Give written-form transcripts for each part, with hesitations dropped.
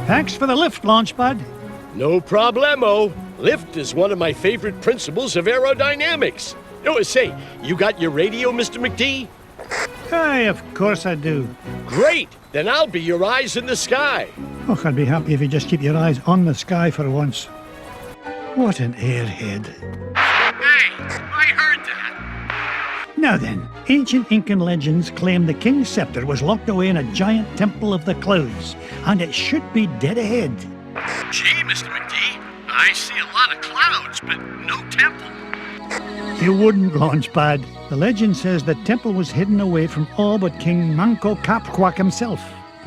Thanks for the lift, Launchpad. No problemo. Lift is one of my favorite principles of aerodynamics. Oh, say, you got your radio, Mr. McD? Aye, of course I do. Great! Then I'll be your eyes in the sky. Oh, I'd be happy if you just keep your eyes on the sky for once. What an airhead. Hey, I heard that. Now then, ancient Incan legends claim the king's scepter was locked away in a giant temple of the clouds, and it should be dead ahead. Gee, Mr. McD, I see a lot of clouds, but no temple. You wouldn't, Launchpad. The legend says the temple was hidden away from all but King Manco Capquack himself.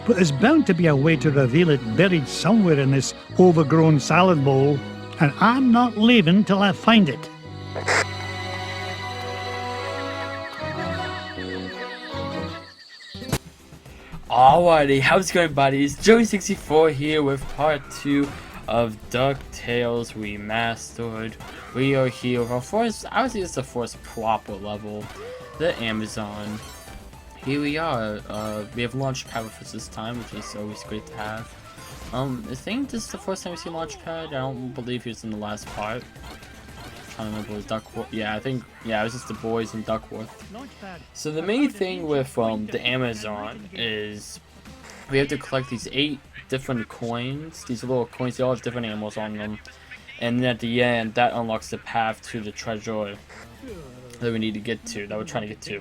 But there's bound to be a way to reveal it buried somewhere in this overgrown salad bowl, and I'm not leaving till I find it. Alrighty, how's it going, buddies? Joey64 here with part 2 of Ducktales Remastered. We are here with our first, I would say it's the first proper level, the Amazon. Here we are. We have Launchpad with us this time, which is always great to have. I think this is the first time we see Launchpad. I don't believe he was in the last part. I'm trying to remember, was Duckworth? Yeah, I think, yeah, it was just the boys in Duckworth. So the main thing with the Amazon is we have to collect these 8 different coins. These little coins, they all have different animals on them. And then at the end, that unlocks the path to the treasure that we need to get to, that we're trying to get to.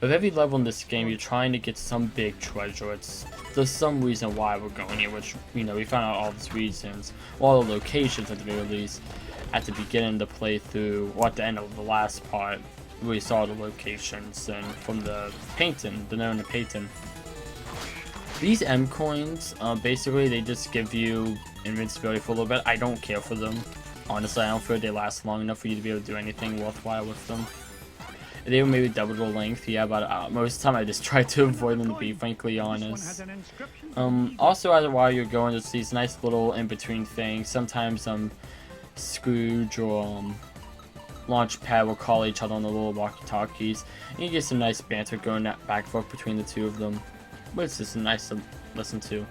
With every level in this game, you're trying to get some big treasure. There's some reason why we're going here, which, you know, we found out all these reasons, all the locations at the very least, at the beginning of the playthrough, or at the end of the last part, we saw the locations, and from the painting, the known painting. These M coins, basically, they just give you invincibility for a little bit. I don't care for them. Honestly, I don't feel they last long enough for you to be able to do anything worthwhile with them. They were maybe double the length, yeah, but most of the time I just try to avoid them, to be frankly honest. Also, while you're going, there's these nice little in-between things. Sometimes Scourge or Launchpad will call each other on the little walkie-talkies, and you get some nice banter going back and forth between the two of them, which is nice to listen to.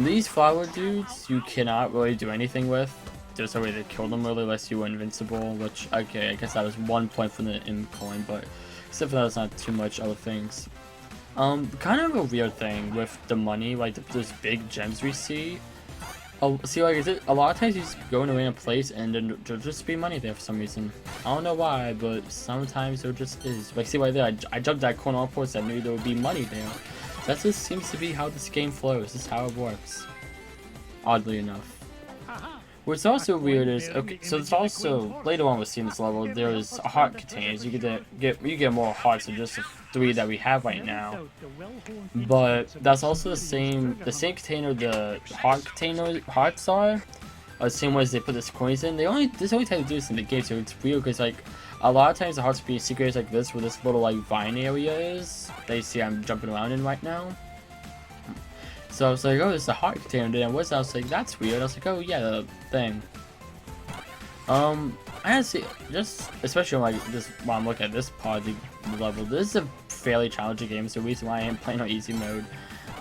These flower dudes you cannot really do anything with. There's no way to kill them really unless you were invincible, which, okay, I guess that was 1 point from the M coin, but except for that, it's not too much other things. Kind of a weird thing with the money, like those big gems we see. See, like, a lot of times you just go in a random place and then there'll just be money there for some reason. I don't know why, but sometimes there just is. Like, see right there, I jumped that corner on purpose, I knew there would be money there. That just seems to be how this game flows. This is how it works. Oddly enough. What's also weird is, okay, so it's also, later on we'll see in this level, there's heart containers. You get more hearts than just the 3 that we have right now. But that's also the same container the hearts are the same way as they put the coins in. This only time to do this in the game, so it's weird because, like, a lot of times the hearts will be in secret areas like this, where this little, like, vine area is that you see I'm jumping around in right now. So I was like, oh, it's a heart container. And I was like, that's weird. I was like, oh yeah, the thing. I honestly, just especially like this while I'm looking at this part of the level, this is a fairly challenging game. So the reason why I am playing on easy mode,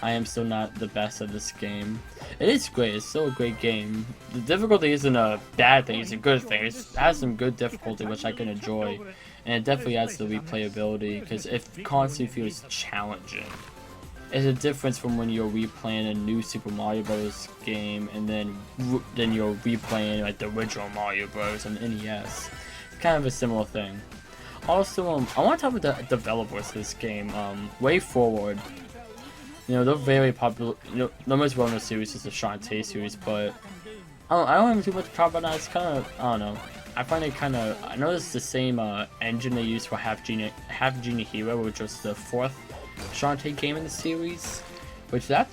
I am still not the best at this game. It is great. It's still a great game. The difficulty isn't a bad thing. It's a good thing. It has some good difficulty, which I can enjoy, and it definitely adds to the replayability because it constantly feels challenging. It's a difference from when you're replaying a new Super Mario Bros. Game and then you're replaying like the original Mario Bros. On NES. It's kind of a similar thing. Also, I want to talk about the developers of this game. Way Forward. You know, they're very popular. You know, the most well-known series is the Shantae series, but I don't have too much to talk about that. It's kind of, I don't know. I find it kind of. I know it's the same engine they used for Half Genie Hero, which was the 4th Shantae game in the series, which I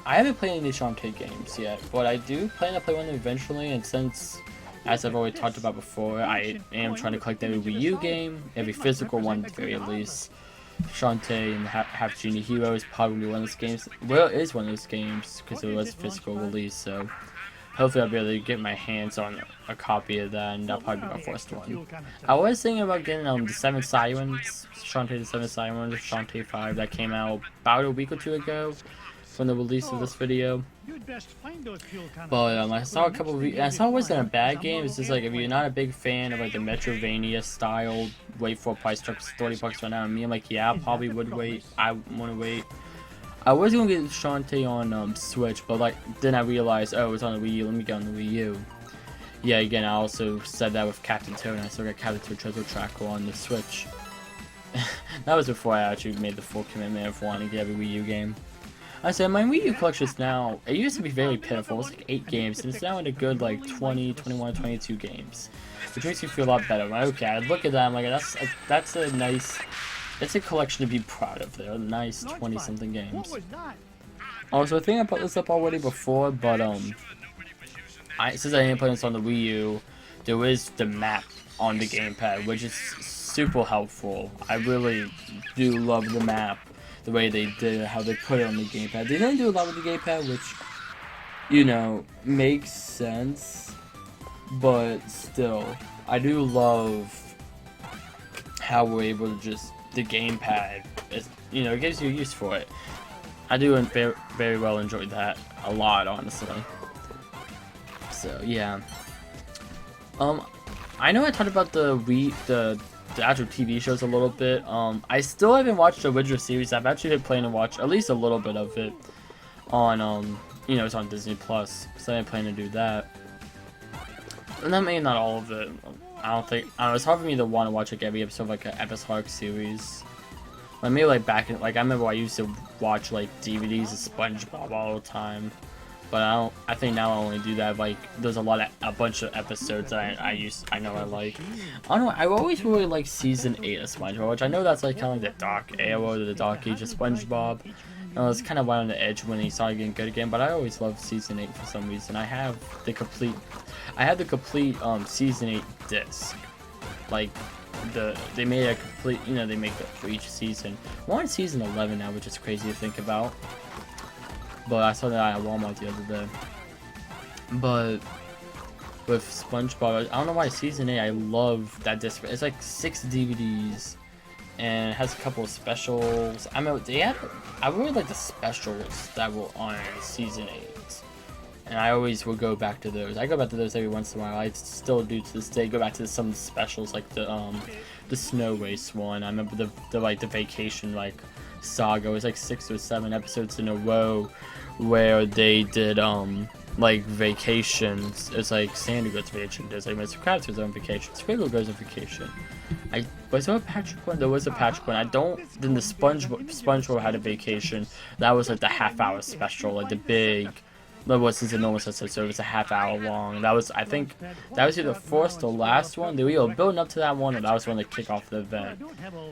haven't played any Shantae games yet, but I do plan to play one eventually, and since, as I've already talked about before, I am trying to collect every Wii-U game, every physical one at the very least. Shantae and Half Genie Hero is probably one of those games, well, it is one of those games, because it was a physical release, so hopefully I'll be able to get my hands on a copy of that, and that'll probably be my first one. I was thinking about getting the 7 Sirens, Shantae the 7 Sirens, Shantae 5, that came out about a week or 2 ago. from the release of this video. You'd best find those fuel cans. But I saw a couple of I saw it wasn't a bad game. It's just like if you're not a big fan of like the Metrovania style, wait for a price drop $30 right now. And me, I'm like, yeah, I probably would wait. I want to wait. I was gonna get Shantae on Switch, but like then I realized, oh, it's on the Wii U. Let me get on the Wii U. Yeah, again, I also said that with Captain Toad, and I still got Captain Toad Treasure Tracker on the Switch. That was before I actually made the full commitment of wanting to get every Wii U game. I said my Wii U collection is now, it used to be very pitiful. It was like 8 games, and it's now in a good like 20, 21, 22 games. Which makes me feel a lot better. I'm like, okay, I look at that, I'm like, that's a nice, it's a collection to be proud of. They're nice 20-something games. Also, I think I put this up already before, but since I didn't play this on the Wii U, there is the map on the gamepad, which is super helpful. I really do love the map, the way they did it, how they put it on the gamepad. They didn't do a lot with the gamepad, which, you know, makes sense, but still, I do love how we're able to just, the gamepad, is, you know, it gives you use for it. I do very well enjoy that a lot, honestly. So yeah. I know I talked about the actual TV shows a little bit. I still haven't watched the original series. I've actually been planning to watch at least a little bit of it on you know, it's on Disney Plus. So I've been planning to do that. And that may not all of it. I don't know, it's hard for me to want to watch like every episode of like an episodic series. Like maybe like back in, like I remember I used to watch like DVDs of SpongeBob all the time. But I think now I only do that like there's a bunch of episodes that I know I like. I don't know, I always really like season 8 of SpongeBob, which I know that's like kind of like the dark era or the dark age of SpongeBob. I was kind of right on the edge when he started getting good again, but I always loved season 8 for some reason. I have the complete season 8 disc. Like they made a complete, you know, they make it for each season. We're on season 11 now, which is crazy to think about. But I saw that at Walmart the other day. But with SpongeBob, I don't know why season 8, I love that disc. It's like 6 DVDs, and it has a couple of specials. I mean, I really like the specials that were on season 8, and I always will go back to those. I go back to those every once in a while. I still do to this day go back to some of the specials, like the Snow Race one. I remember the vacation saga. It was like 6 or 7 episodes in a row where they did like vacations. It's like Sandy goes on vacation, there's like Mr. Krabs goes on vacation, Squiggle goes on vacation. Was there a Patrick one? There was a Patrick one. Then the SpongeBob had a vacation. That was like the half-hour special, like the big. That was since the normal episode, so it was a half-hour long. I think that was either the first or last one. They were either building up to that one, or that was when they kick off the event.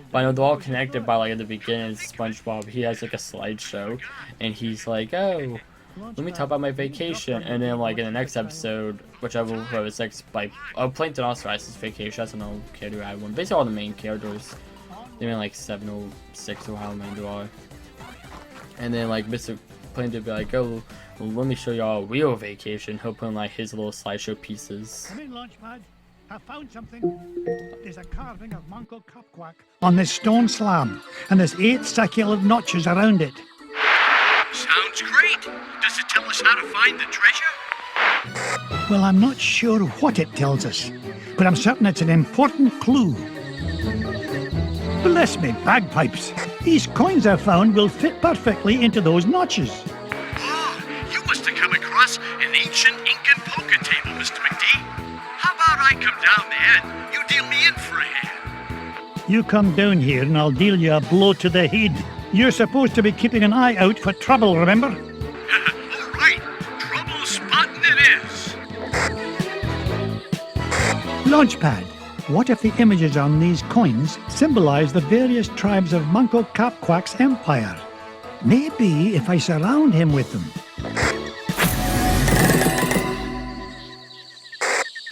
But I know they're all connected by like at the beginning. SpongeBob, he has like a slideshow, and he's like, "Oh, let me talk about my vacation." And then like in the next episode, whichever was next, like Plankton also has his vacation. That's another character I had one. Basically all the main characters. They made like 7 or 6 or how many there are. And then like Mr. Plankton would be like, "Oh, well, let me show y'all a real vacation." He'll put in like his little slideshow pieces. Come in, Launchpad. I found something. There's a carving of Manco Capquack on this stone slab, and there's 8 succulent notches around it. Sounds great. Does it tell us how to find the treasure? Well, I'm not sure what it tells us, but I'm certain it's an important clue. Bless me bagpipes. These coins I found will fit perfectly into those notches. You must have come across an ancient Incan poker table, Mr. McD. How about I come down there and you deal me in for a hand? You come down here and I'll deal you a blow to the head. You're supposed to be keeping an eye out for trouble, remember? All right, trouble spotting it is. Launchpad, what if the images on these coins symbolize the various tribes of Manco Capquack's empire? Maybe if I surround him with them.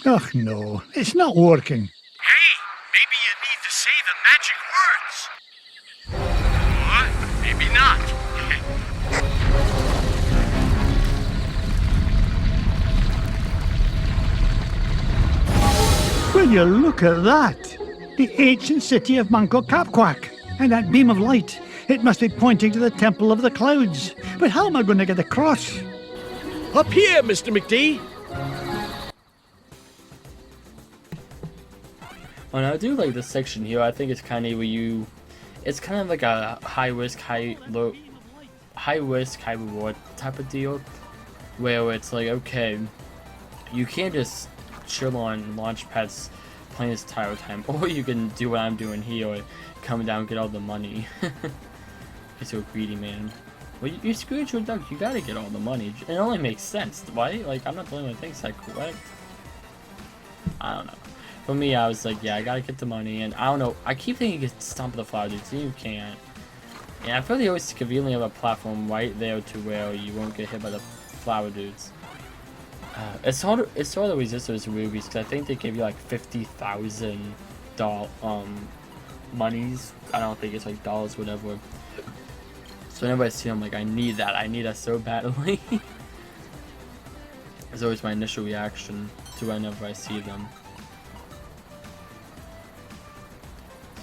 Ugh, no, it's not working. Hey, maybe you need to say the magic words. Or maybe not. Will you look at that? The ancient city of Manco Capquack. And that beam of light. It must be pointing to the Temple of the Clouds. But how am I going to get across? Up here, Mr. McD. And I do like this section here. I think it's kind of where you, it's kind of like a high risk, high reward type of deal, where it's like, okay, you can't just chill on launch pads playing this entire time, or you can do what I'm doing here, or come down and get all the money. You're so greedy, man. Well, you're Scourge Mcduck, you gotta get all the money. It only makes sense, right? Like, I'm not the only one that thinks that, correct? I don't know. For me, I was like, yeah, I gotta get the money, and I don't know, I keep thinking you can stomp the flower dudes, and you can't. And I feel they always conveniently have a platform right there to where you won't get hit by the flower dudes. It's sort of resistors rubies, because I think they give you like 50,000 monies. I don't think it's like dollars, whatever. So whenever I see them, like, I need that so badly. It's always my initial reaction to whenever I see them.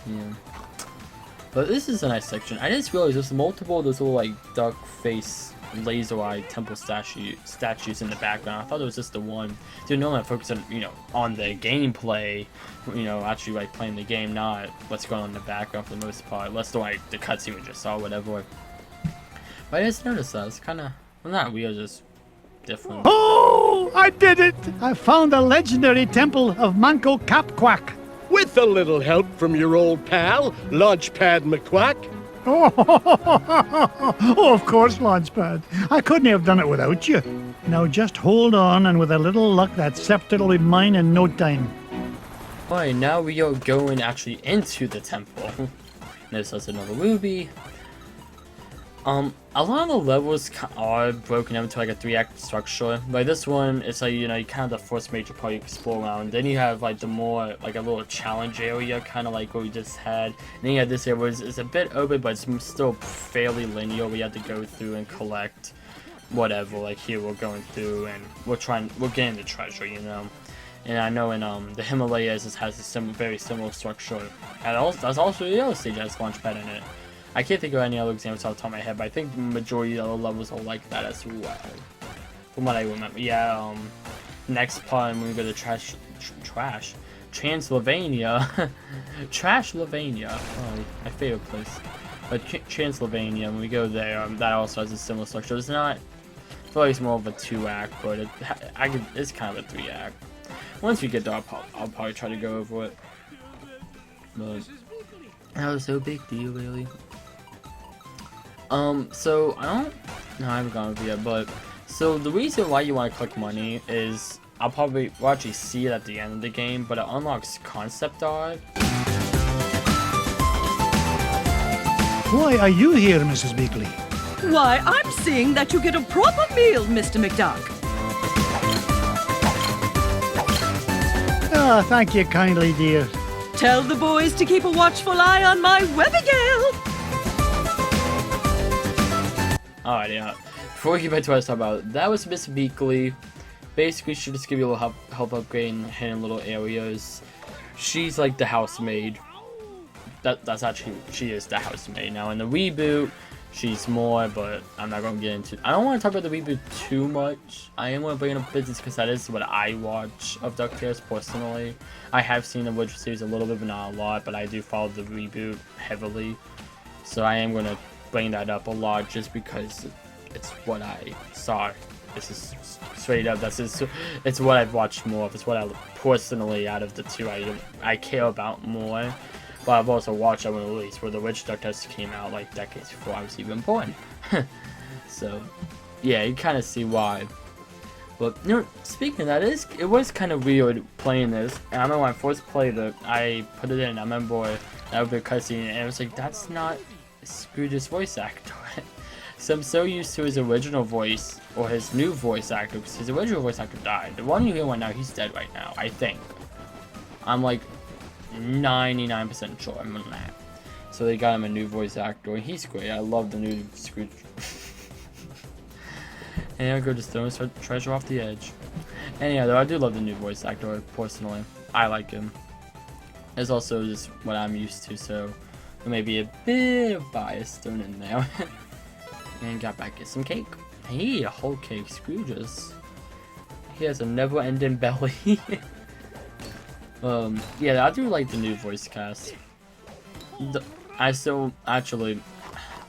Yeah. But this is a nice section. I just realized there's multiple of those little like duck face laser eye temple statues in the background. I thought it was just the one. Dude, normally I focus on, you know, on the gameplay, you know, actually like playing the game, not what's going on in the background for the most part. Less than like the cutscene we just saw, whatever. But I just noticed that. It's kinda, well, not weird, just different. Oh, I did it! I found the legendary temple of Manco Capquack. With a little help from your old pal, Launchpad McQuack. Oh, of course, Launchpad. I couldn't have done it without you. Now just hold on, and with a little luck, that scepter will be mine in no time. Alright, now we are going actually into the temple. There's also another ruby. A lot of the levels are broken up into like a 3-act structure. Like this one, it's like, you know, you kind of the first major part you explore around. Then you have like the more, like a little challenge area, kind of like what we just had. And then you have this area where it's a bit open, but it's still fairly linear. We have to go through and collect whatever. Like here we're going through and we're getting the treasure, you know. And I know in the Himalayas, this has a very similar structure. And that's also the other stage that has Launchpad in it. I can't think of any other examples off the top of my head, but I think the majority of the levels are like that as well. From what I remember. Yeah, next part when we go to Transylvania. Trashylvania. Oh, my favorite place. But Transylvania, when we go there, that also has a similar structure. It's not, I feel like it's more of a 2-act, but it's kind of a 3-act. Once we get there, I'll probably try to go over it. But that was no big deal, really. So I haven't gone over yet, but so the reason why you want to collect money is we'll actually see it at the end of the game, but it unlocks concept art. Why are you here, Mrs. Beakley? Why, I'm seeing that you get a proper meal, Mr. McDuck. Ah, thank you kindly, dear. Tell the boys to keep a watchful eye on my Webigail. Alright, yeah. Before we get back to what I was talking about, that was Miss Beakley. Basically, she'll just give you a little help upgrade in hidden little areas. She's like the housemaid. That's actually, she is the housemaid. Now in the reboot, she's more, but I'm not going to get into. I don't want to talk about the reboot too much. I am going to bring up business because that is what I watch of Ducktales personally. I have seen the original series a little bit, but not a lot. But I do follow the reboot heavily, so I am going to bring that up a lot just because it's what I saw. This is straight up. It's what I've watched more of. It's what I personally, out of the two, I care about more. But I've also watched that one release where the Witch Ducktales came out like decades before I was even born. So yeah, you kind of see why. But you know, speaking of that, it was kind of weird playing this. And I remember when I first played it, I put it in. I remember that would be a cutscene, and it was like, that's not Scourge's voice actor. So I'm so used to his original voice, or his new voice actor, because his original voice actor died. The one you hear right now, he's dead right now, I think. I'm like 99% sure I'm on that. So they got him a new voice actor, and he's great. I love the new Scourge. And I go just throwing treasure off the edge. And yeah, though, I do love the new voice actor, personally. I like him. It's also just what I'm used to, so Maybe a bit of bias thrown in there. And got back get some cake. Hey, a whole cake, Scrooge's. He has a never-ending belly. Yeah, I do like the new voice cast. I still actually,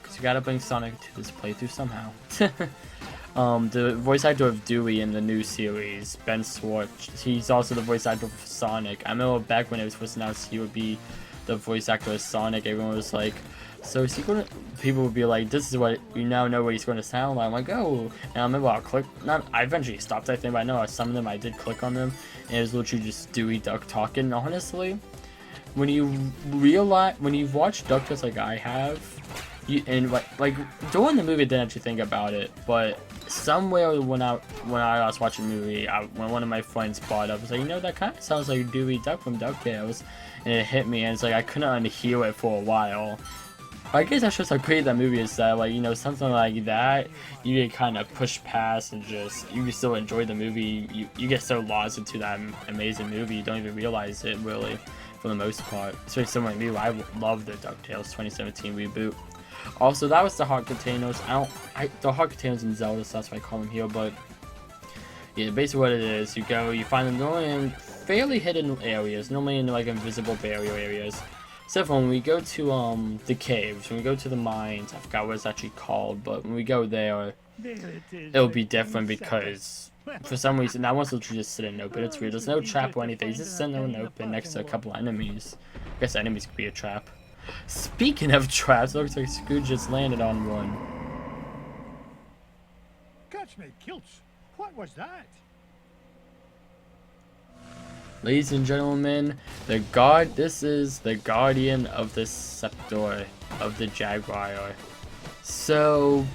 cause you gotta bring Sonic to this playthrough somehow. The voice actor of Dewey in the new series, Ben Schwartz, he's also the voice actor for Sonic. I remember back when it was first announced he would be the voice actor of Sonic, everyone was like, so is he gonna, people would be like, this is what, you now know what he's gonna sound like. I'm like, oh, and I remember I eventually stopped, I think, but I know some of them I did click on them, and it was literally just Dewey Duck talking. Honestly, when you realize, when you've watched Ducktales like I have, and like during the movie I didn't actually think about it, but somewhere when I was watching the movie, when one of my friends brought it up, I was like, you know, that kind of sounds like Dewey Duck from Ducktales, and it hit me, and it's like I couldn't unhear it for a while. I guess that shows how great that movie is, that, like, you know, something like that, you get kind of pushed past and just, you can still enjoy the movie. You get so lost into that amazing movie, you don't even realize it, really, for the most part. Especially someone like me, I love the DuckTales 2017 reboot. Also, that was the heart containers. The heart containers in Zelda, so that's why I call them here, but yeah, basically what it is, you go, you find them normally in fairly hidden areas, normally in, like, invisible barrier areas. Except for when we go to the caves, when we go to the mines, I forgot what it's actually called, but when we go there, it'll be different because for some reason that one's literally just sitting open. It's weird. There's no trap or anything. It's just sitting open next to a couple enemies. I guess enemies could be a trap. Speaking of traps, it looks like Scourge just landed on one. Catch me kilts. What was that? Ladies and gentlemen, this is the guardian of the scepter of the Jaguar. So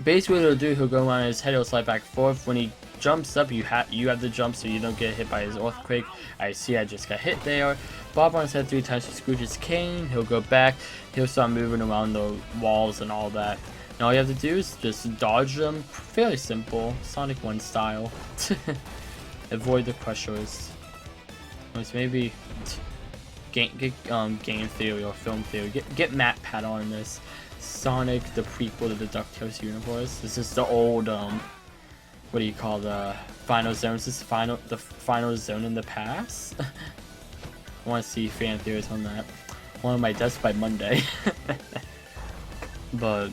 basically what he'll do, he'll go around his head, he'll slide back and forth. When he jumps up, you have the jump so you don't get hit by his earthquake. I see I just got hit there. Bob on his head 3 times to Scrooge's cane. He'll go back, he'll start moving around the walls and all that. And all you have to do is just dodge them. Fairly simple, Sonic 1 style. Avoid the crushers. Maybe game theory or film theory. Get Matt Pat on this. Sonic, the prequel to the DuckTales universe. This is the old what do you call the final zones? This is the final zone in the past. I want to see fan theories on that. One of my desk by Monday. But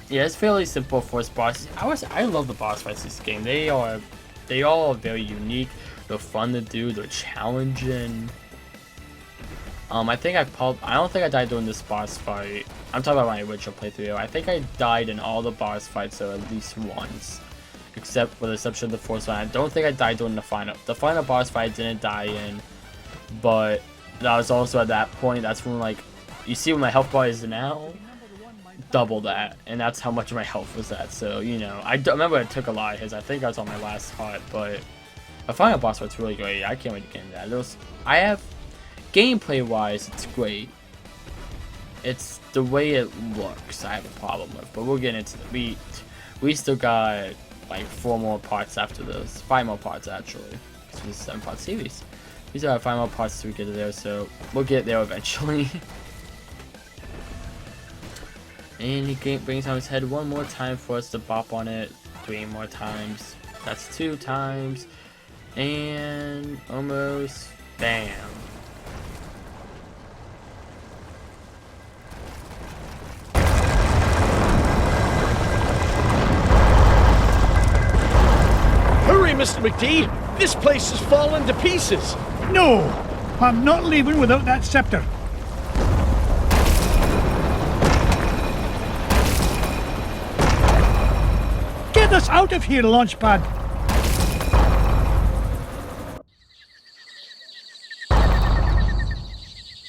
yeah, it's fairly simple for its bosses. I love the boss fights in this game. They all are very unique. They're fun to do. They're challenging. I don't think I died during this boss fight. I'm talking about my original playthrough. I think I died in all the boss fights at least once, except for the exception of the fourth one. I don't think I died during the final. The final boss fight I didn't die in, but that was also at that point. That's when, like, you see what my health bar is now. Double that, and that's how much of my health was at. So, you know, I remember I took a lot of hits. I think I was on my last heart, but the final boss fight's really great. I can't wait to get into that. I have, gameplay wise, it's great. It's the way it looks I have a problem with, but we'll get into it. We still got like 4 more parts after this, 5 more parts actually. This is a 7-part series. These are 5 more parts to get to there, so we'll get there eventually. And he brings on his head 1 more time for us to bop on it. 3 more times. That's 2 times. And almost. Bam. Hurry, Mr. McD! This place has fallen to pieces! No! I'm not leaving without that scepter. Get us out of here, Launchpad!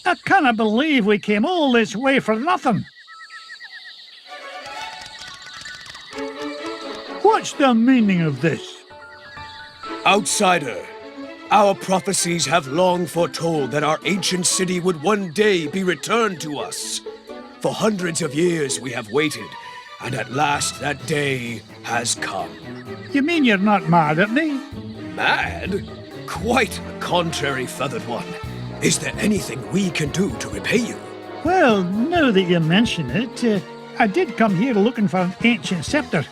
I cannot believe we came all this way for nothing. What's the meaning of this? Outsider, our prophecies have long foretold that our ancient city would one day be returned to us. For hundreds of years we have waited, and at last that day has come. You mean you're not mad at me? Mad? Quite the contrary, feathered one. Is there anything we can do to repay you? Well, now that you mention it, I did come here looking for an ancient scepter.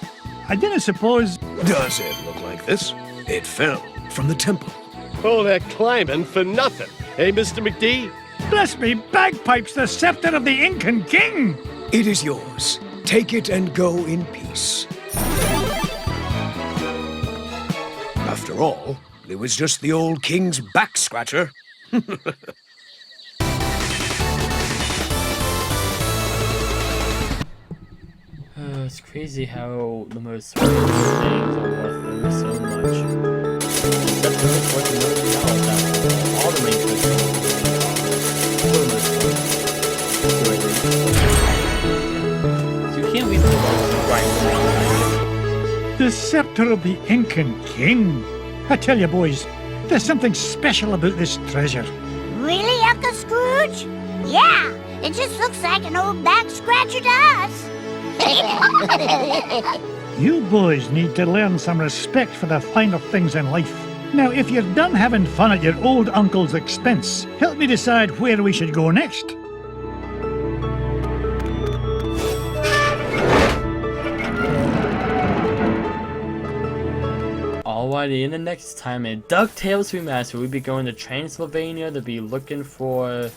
I didn't suppose... Does it look like this? It fell from the temple. All that climbing for nothing, eh, Mr. McD? Bless me bagpipes, the scepter of the Incan king! It is yours. Take it and go in peace. After all, it was just the old king's back scratcher. It's crazy how the most random things are worth so much. That's worth $1 million. All the main so you can't leave the right. The scepter of the Incan king. I tell you, boys, there's something special about this treasure. Really, Uncle Scrooge? Yeah, it just looks like an old back scratcher to us. You boys need to learn some respect for the finer things in life. Now, if you're done having fun at your old uncle's expense, help me decide where we should go next. Alrighty, in the next time in Ducktales Remastered, we'll be going to Transylvania to be looking for,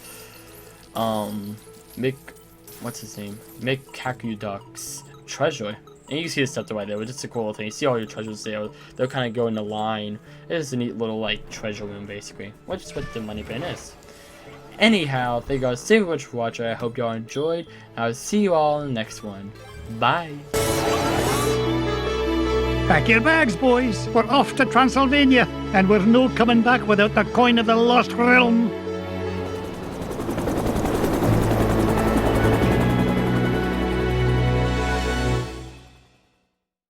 Mcduck's treasure. And you see the stuff right there, which is a cool thing. You see all your treasures there. They'll kind of go in a line. It is a neat little, like, treasure room, basically. Which is what the money bin is. Anyhow, thank you guys so much for watching. I hope y'all enjoyed. I'll see you all in the next one. Bye. Pack your bags, boys. We're off to Transylvania, and we're no coming back without the coin of the lost realm.